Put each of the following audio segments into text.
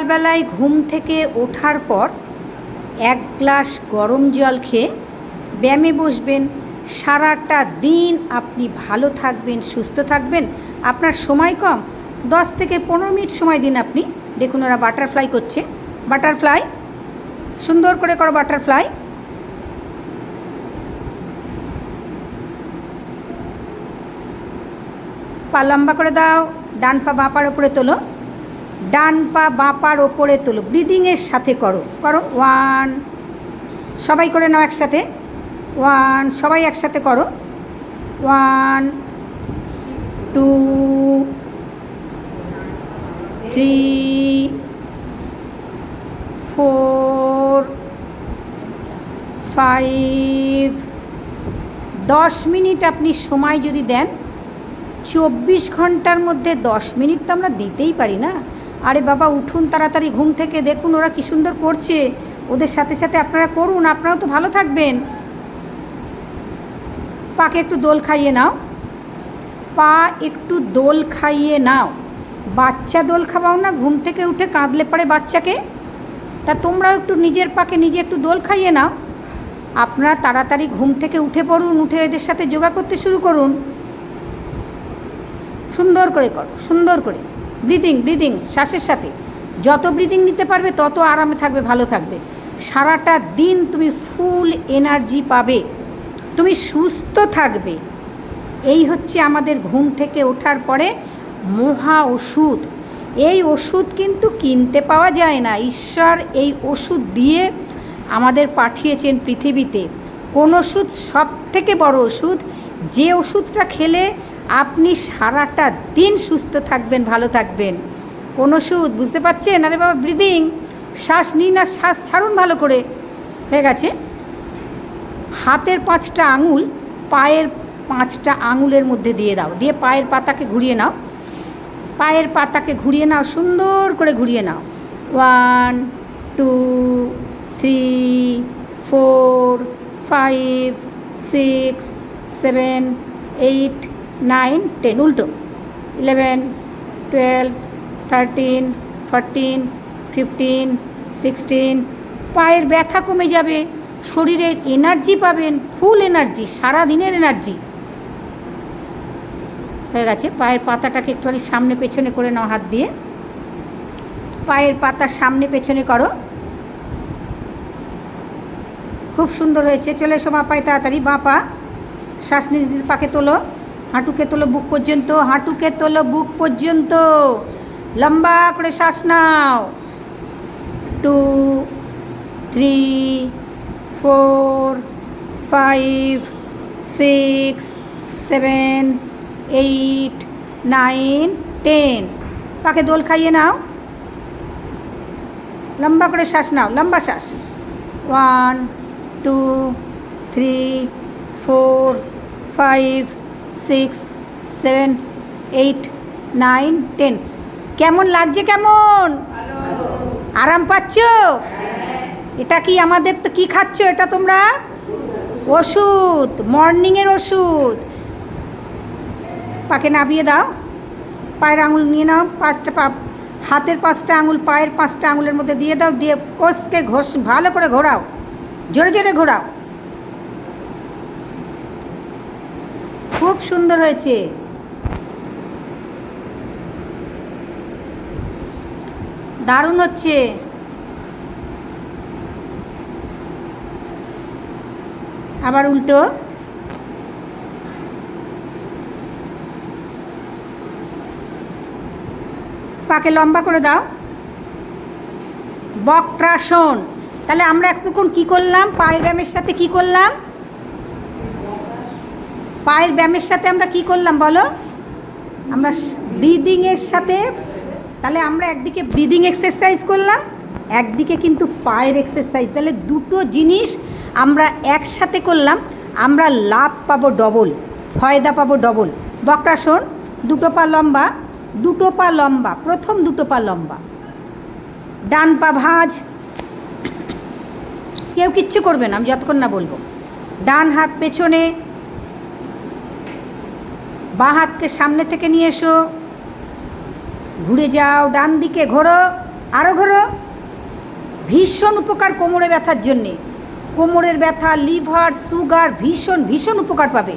সকালবেলায় ঘুম থেকে ওঠার পর 1 গ্লাস গরম জল খেয়ে ব্যায়ামে বসবেন। সারাটা দিন আপনি ভালো থাকবেন, সুস্থ থাকবেন। আপনার সময় কম, 10 থেকে 15 মিনিট সময় দিন আপনি। দেখুন ওরা বাটারফ্লাই করছে, বাটারফ্লাই সুন্দর করে করো, বাটারফ্লাই। পা লম্বা করে দাও, ডান পা বাঁ পার ওপরে তোলো, ডান পা বাঁ পার ওপরে তোলো, ব্রিদিংয়ের সাথে করো। 1, সবাই করে নাও একসাথে। 1, সবাই একসাথে করো। 1, 2, 3, 4, 5। 10 মিনিট আপনি সময় যদি দেন, 24 ঘন্টার মধ্যে 10 মিনিট তো আমরা দিতেই পারি না। আরে বাবা উঠুন তাড়াতাড়ি ঘুম থেকে, দেখুন ওরা কী সুন্দর করছে, ওদের সাথে সাথে আপনারা করুন, আপনারাও তো ভালো থাকবেন। পাকে একটু দোল খাইয়ে নাও, পা একটু দোল খাইয়ে নাও। বাচ্চা দোল খাওয়াও না ঘুম থেকে উঠে, কাঁদলে পড়ে বাচ্চাকে, তা তোমরাও একটু নিজের পাকে নিজে একটু দোল খাইয়ে নাও। আপনারা তাড়াতাড়ি ঘুম থেকে উঠে পড়ুন, উঠে এদের সাথে যোগা করতে শুরু করুন। সুন্দর করে করো, সুন্দর করে ব্রিদিং শ্বাসের সাথে। যত ব্রিদিং নিতে পারবে তত আরামে থাকবে, ভালো থাকবে। সারাটা দিন তুমি ফুল এনার্জি পাবে, তুমি সুস্থ থাকবে। এই হচ্ছে আমাদের ঘুম থেকে ওঠার পরে মহা ওষুধ। এই ওষুধ কিন্তু কিনতে পাওয়া যায় না, ঈশ্বর এই ওষুধ দিয়ে আমাদের পাঠিয়েছেন পৃথিবীতে। কোন ওষুধ সব থেকে বড় ওষুধ, যে ওষুধটা খেলে আপনি সারাটা দিন সুস্থ থাকবেন, ভালো থাকবেন। কোন ওষুধ বুঝতে পারছেন? আরে বাবা ব্রিদিং, শ্বাস নিন আর শ্বাস ছাড়ুন ভালো করে। হয়ে গেছে? হাতের 5টা আঙুল পায়ের 5টা আঙুলের মধ্যে দিয়ে দাও, দিয়ে পায়ের পাতাকে ঘুরিয়ে নাও, পায়ের পাতাকে ঘুরিয়ে নাও, সুন্দর করে ঘুরিয়ে নাও। 1, 2, 3, 4, 5, 6, 7, 8, 9, 10। উল্টো 11, 12, 13, 14, 15, 16। পায়ের ব্যথা কমে যাবে, শরীরের এনার্জি পাবেন, ফুল এনার্জি, সারা দিনের এনার্জি। হয়ে গেছে? পায়ের পাতাটাকে একটু সামনে পেছনে করে নাও, হাত দিয়ে পায়ের পাতা সামনে পেছনে করো। খুব সুন্দর হয়েছে। চলে এসো বাঁ পায়ে তাড়াতাড়ি, বাঁ পা শ্বাস নিজ পাকে তোলো, হাঁটুকে তোলো বুক পর্যন্ত, হাঁটুকে তোলো বুক পর্যন্ত, লম্বা করে শ্বাস নাও। 2, 3, 4, 5, 6, 7, 8, 9, 10। পাকে দোল খাইয়ে নাও, লম্বা করে শ্বাস নাও, লম্বা শ্বাস। 1, 2, 3, 4, 5, 6, 7, 8, 9, 10। কেমন লাগছে? কেমন আরাম পাচ্ছ? এটা কি আমাদের তো কি খাচ্ছ? এটা তোমরা ওষুধ, মর্নিংয়ের ওষুধ। পাকে নাবিয়ে দাও, পায়ের আঙুল নিয়ে নাও, 5টা হাতের 5টা আঙুল পায়ের 5টা আঙুলের মধ্যে দিয়ে দাও, দিয়ে কষকে ভালো করে ঘোরাও, জোরে জোরে ঘোরাও। খুব সুন্দর হয়েছে। দারুণ হচ্ছে। আবার উল্টো, পাকে লম্বা করে দাও, বক্রাসন। তাহলে আমরা এতক্ষণ কি করলাম? পায়ের ব্যায়ামের সাথে কি করলাম? পায়ের ব্যায়ামের সাথে আমরা কি করলাম বলো? আমরা ব্রিদিংয়ের সাথে, তাহলে আমরা একদিকে ব্রিদিং এক্সারসাইজ করলাম, একদিকে কিন্তু পায়ের এক্সারসাইজ। তাহলে দুটো জিনিস আমরা একসাথে করলাম, আমরা লাভ পাবো ডবল, ফয়দা পাবো ডবল। বক্রাসন, দুটো পা লম্বা, দুটো পা লম্বা, প্রথম দুটো পা লম্বা, ডান পা ভাঁজ। কেউ কিচ্ছু করবে না আমি যতক্ষণ না বলবো। ডান হাত পেছনে, বাঁ হাতকে সামনে থেকে নিয়ে এসো, ঘুরে যাও ডান দিকে, ঘোরো, আরও ঘোরো, ভীষণ উপকার কোমরে ব্যথার জন্যে। কোমরের ব্যথা, লিভার, সুগার ভীষণ ভীষণ উপকার পাবে।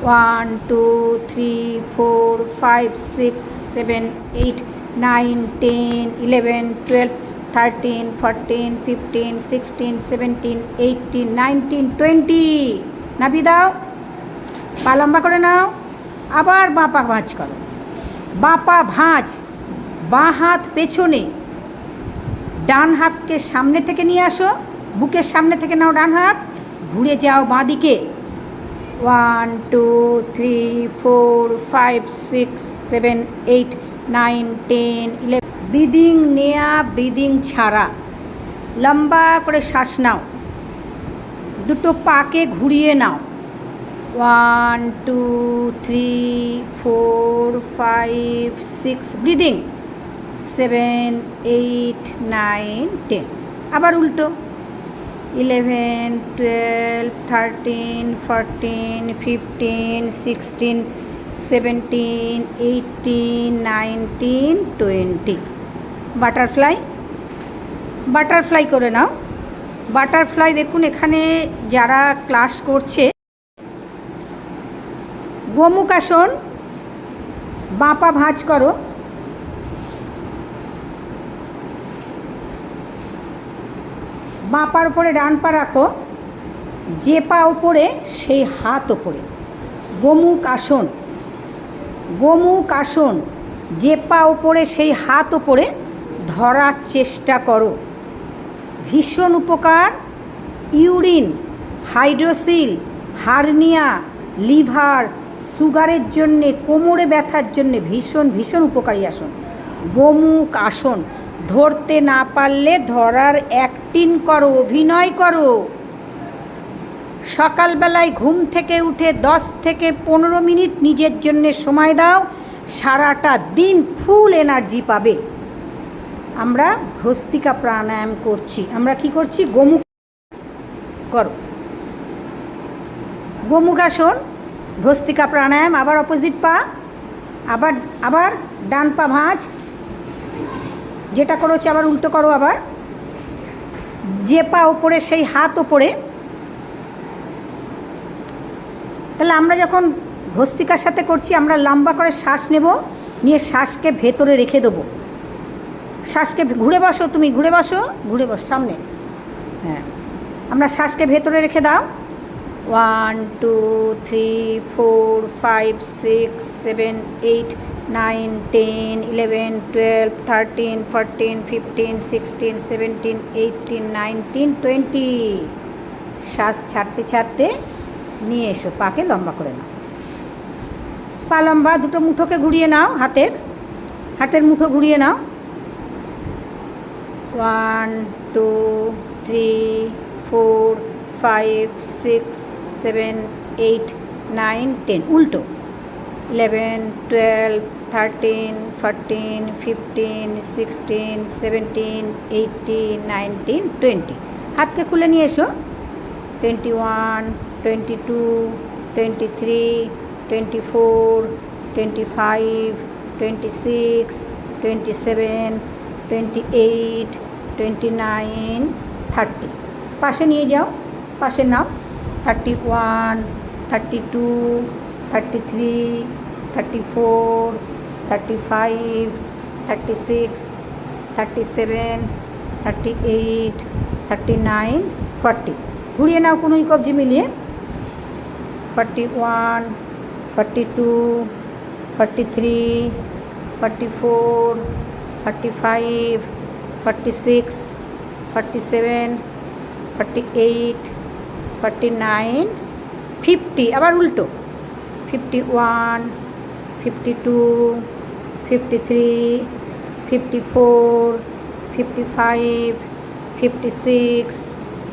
1 2 3 4 5 6 7 8 9 10 11 12 13 14 15 16 17 18 19 20। নাবি দাও, পা লম্বা করে নাও। আবার বাঁ পা ভাঁজ করো। বাঁ পা ভাঁজ, বাঁ হাত পেছনে, ডান হাতকে সামনে থেকে নিয়ে আসো, বুকের সামনে থেকে নাও ডান হাত, ঘুরে যাও বাঁ দিকে। 1 2 3 4 5 6 7 8 9 10 11। ব্রিদিং নেয়া, ব্রিদিং ছাড়া। লম্বা করে শ্বাস নাও, দুটো পাকে ঘুরিয়ে নাও। 1 2 3 4 5 6। ব্রিদিং 7 8 9 10। আবার উল্টো 11 12 13 14 15 16 17 18 19 20। বাটারফ্লাই, বাটারফ্লাই করে নাও। বাটারফ্লাই দেখুন এখানে যারা ক্লাস করছে, গোমুখ আসন, বাঁ পা ভাঁজ করো, বাঁ পার উপরে ডান পা রাখো, যে পা ওপরে সেই হাত ওপরে। গোমুখ আসন, গোমুখ আসন, যে পা ওপরে সেই হাত ওপরে ধরার চেষ্টা করো। ভীষণ উপকার। ইউরিন, হাইড্রোসিল, হার্নিয়া, লিভার, সুগারের জন্যে, কোমরে ব্যথার জন্যে ভীষণ ভীষণ উপকারী আসন গোমুখ আসন। ধরতে না পারলে ধরার অ্যাক্টিং করো, অভিনয় করো। সকালবেলায় ঘুম থেকে উঠে 10 থেকে 15 মিনিট নিজের জন্যে সময় দাও, সারাটা দিন ফুল এনার্জি পাবে। আমরা ভস্ত্রিকা প্রাণায়াম করছি। আমরা কি করছি? গোমুখ করো, গোমুখ আসন, ভস্ত্রিকা প্রাণায়াম। আবার অপোজিট পা, আবার আবার ডান পা ভাঁজ, যেটা করেছে আবার উল্টো করো। আবার যে পা ওপরে সেই হাত ওপরে। তাহলে আমরা যখন ভস্ত্রিকার সাথে করছি, আমরা লম্বা করে শ্বাস নেব, নিয়ে শ্বাসকে ভেতরে রেখে দেবো। শ্বাসকে ঘুরে বসো, তুমি ঘুরে বসো, ঘুরে বসো সামনে। হ্যাঁ, আমরা শ্বাসকে ভেতরে রেখে দাও। 1 2 3 4 5 6 7 8 9 10 11 12 13 14 15 16 17 18 19 20। শ্বাস ছাড়তে ছাড়তে নিয়ে এসো, পাকে লম্বা করে নাও। পা লম্বা, দুটো মুঠোকে ঘুরিয়ে নাও, হাতের হাতের মুঠো ঘুরিয়ে নাও। 1 2 3 4 5 6 7 8 9 10। উল্টো 11 12 13 14 15 16 17 18 19 20। হাতকে খুলে নিয়ে এসো। 21 22 23 24 25 26 27 28 29 30। পাশে নিয়ে যাও, পাশে নাও। 31 32 33 34 35 36 37 38 39 40। ঘুরিয়ে নাও কোনোই কবজি মিলিয়ে। 41 42 43 44 45 46 47 48 49 50। আবার উল্টো 51 52 53 54 55 56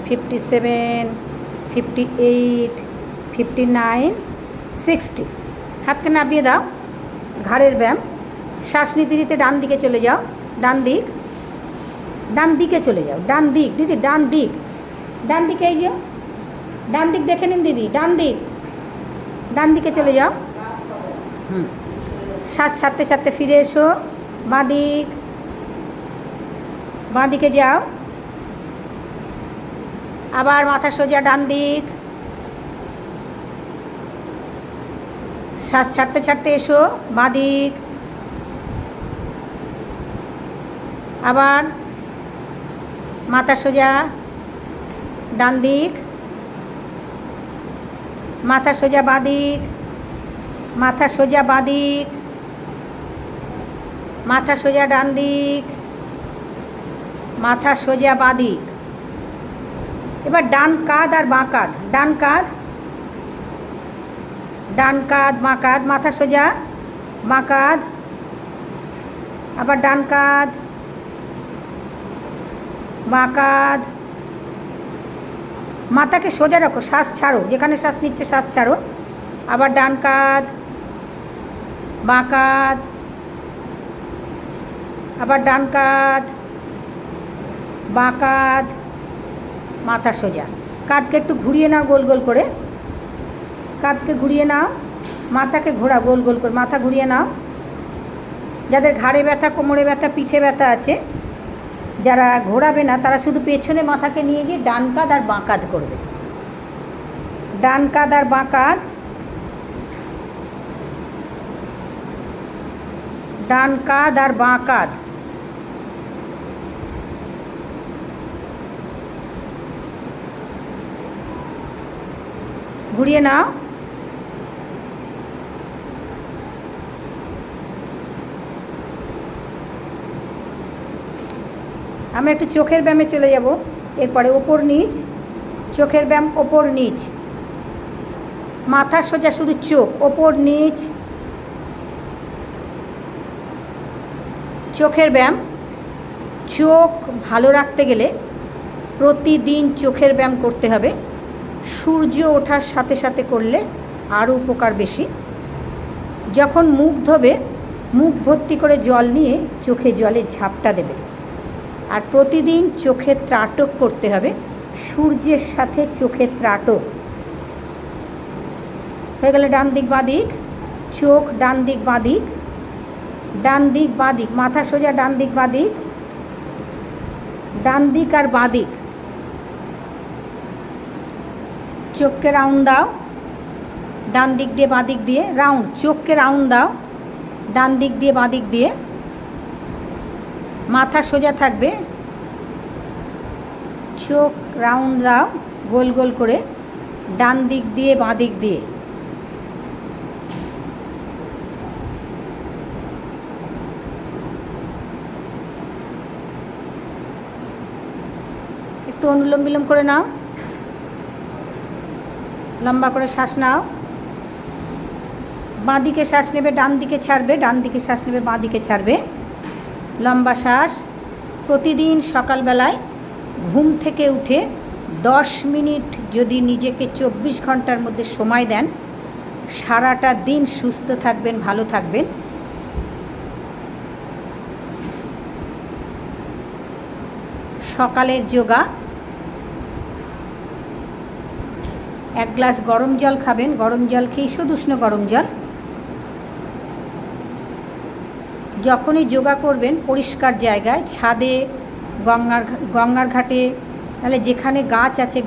57 58 59 60। হাতকে নামিয়ে দাও। ঘাড়ের ব্যায়াম। শ্বাস নিতে নিতে ডান দিকে চলে যাও, ডান দিক, ডান দিকে চলে যাও, ডান দিক। দিদি ডান দিক, ডান দিকে, এই যে ডান দিক দেখে নিন দিদি, ডান দিক, ডান দিকে চলে যাও। শ্বাস ছাড়তে ছাড়তে ফিরে এসো, বাঁ দিক, বাঁ দিকে যাও। আবার মাথা সোজা ডান দিক, শ্বাস ছাড়তে ছাড়তে এসো বাঁ দিক, আবার মাথা সোজা ডান দিক, মাথা সোজা বাঁ দিক, মাথা সোজা বাঁ দিক, মাথা সোজা ডান দিক, মাথা সোজা বাঁ দিক। এবার ডান কাঁধ আর বাঁ কাঁধ, ডান কাঁধ, ডান কাঁধ বাঁ কাঁধ, মাথা সোজা বাঁ কাঁধ, আবার ডান কাঁধ বাঁ কাঁধ। মাথাকে সোজা রাখো, শ্বাস ছাড়ো, যেখানে শ্বাস নিচ্ছে শ্বাস ছাড়ো। আবার ডান কাঁধ বাঁ কাঁধ, আবার ডান কাঁধ বাঁ কাঁধ, মাথা সোজা। কাঁধকে একটু ঘুরিয়ে নাও গোল গোল করে, কাঁধকে ঘুরিয়ে নাও, মাথাকে ঘোরা গোল গোল করে, মাথা ঘুরিয়ে নাও। যাদের ঘাড়ে ব্যথা, কোমরে ব্যথা, পিঠে ব্যথা আছে, যারা ঘোরাবে না তারা শুধু পেছনে মাথাকে নিয়ে গিয়ে ডান কাঁধ আর বাঁ কাঁধ করবে, ডান কাঁধ আর বাঁ কাঁধ, ডান কাঁধ আর বাঁ কাঁধ। ঘুরিয়ে নাও। আমরা একটু চোখের ব্যায়ামে চলে যাব এরপরে। ওপর নিচ, চোখের ব্যায়াম, ওপর নিচ, মাথা সোজা শুধু চোখ, ওপর নিচ, চোখের ব্যায়াম। চোখ ভালো রাখতে গেলে প্রতিদিন চোখের ব্যায়াম করতে হবে। সূর্য ওঠার সাথে সাথে করলে আরও উপকার বেশি। যখন মুখ ধোবে, মুখ ভর্তি করে জল নিয়ে চোখে জলের ঝাপটা দেবে। আর প্রতিদিন চোখের ত্রাটক করতে হবে, সূর্যের সাথে চোখের ত্রাটক। হয়ে গেলে ডান দিক বাঁ দিক, চোখ ডান দিক বাঁ দিক, ডান দিক বাঁ দিক, মাথা সোজা ডান দিক বাঁ দিক, ডান দিক আর বাঁ দিক। চোখকে রাউন্ড দাও, ডান দিক দিয়ে বাঁ দিক দিয়ে, রাউন্ড, চোখকে রাউন্ড দাও ডান দিক দিয়ে বাঁ দিক দিয়ে। মাথা সোজা থাকবে, চোখ রাউন্ড দাও গোল গোল করে ডান দিক দিয়ে বাঁ দিক দিয়ে। একটু অনুলোম বিলোম করে নাও, লম্বা করে শ্বাস নাও। বাঁ দিকে শ্বাস নেবে, ডান দিকে ছাড়বে, ডান দিকে শ্বাস নেবে, বাঁ দিকে ছাড়বে। লম্বা শ্বাস। প্রতিদিন সকালবেলায় ঘুম থেকে উঠে 10 মিনিট যদি নিজেকে 24 ঘন্টার মধ্যে সময় দেন, সারাটা দিন সুস্থ থাকবেন, ভালো থাকবেন। সকালের যোগা। 1 গ্লাস গরম জল খাবেন, গরম জল খেয়ে শুধু উষ্ণ গরম জল। যখনই যোগা করবেন পরিষ্কার জায়গায়, ছাদে, গঙ্গার ঘাটে, তাহলে যেখানে গাছ আছে